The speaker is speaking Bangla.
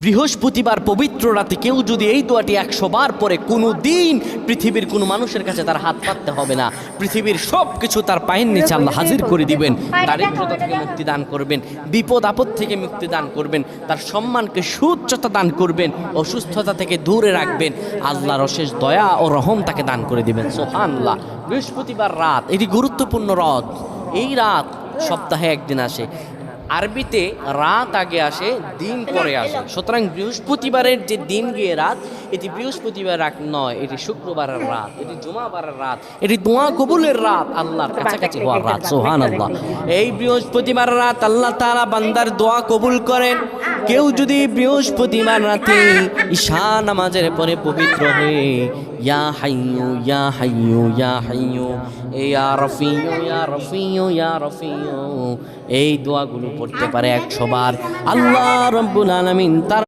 বৃহস্পতিবার পবিত্র রাতে কেউ যদি এই দোয়াটি 100 বার পরে কোনো দিন পৃথিবীর কোনো মানুষের কাছে তার হাত পাততে হবে না। পৃথিবীর সব কিছু তার পায়ের নিচে আল্লাহ হাজির করে দিবেন। দারিদ্রতা থেকে মুক্তি দান করবেন, বিপদ আপদ থেকে মুক্তি দান করবেন, তার সম্মানকে সুউচ্চতা দান করবেন, অসুস্থতা থেকে দূরে রাখবেন। আল্লাহর অশেষ দয়া ও রহম তাকে দান করে দিবেন। সুবহানাল্লাহ। বৃহস্পতিবার রাত এটি গুরুত্বপূর্ণ রাত। এই রাত সপ্তাহে একদিন আসে। আরবিতে রাত আগে আসে, দিন পরে আসে। সুতরাং বৃহস্পতিবারের যে দিন গিয়ে রাত, এটি বৃহস্পতিবার রাত নয়, এটি শুক্রবারের রাত, এটি জুমাবারের রাত, এটি দোয়া কবুলের রাত, আল্লাহর কাছাকাছি হওয়ার রাত। সুবহানাল্লাহ। এই বৃহস্পতিবার রাত আল্লাহ তাআলা বান্দার দোয়া কবুল করেন। কেউ যদি বৃহস্পতিবার রাতে ঈশা নামাজের পরে পবিত্র হয়ে ইয়া হাইয়ু ইয়া হাইয়ু ইয়া হাইয়ু ইয়া রফিউ ইয়া রফিউ ইয়া রফিউ এই দোয়াগুলো পড়তে পারে 100 বার, আল্লাহ রাব্বুল আলামিন তার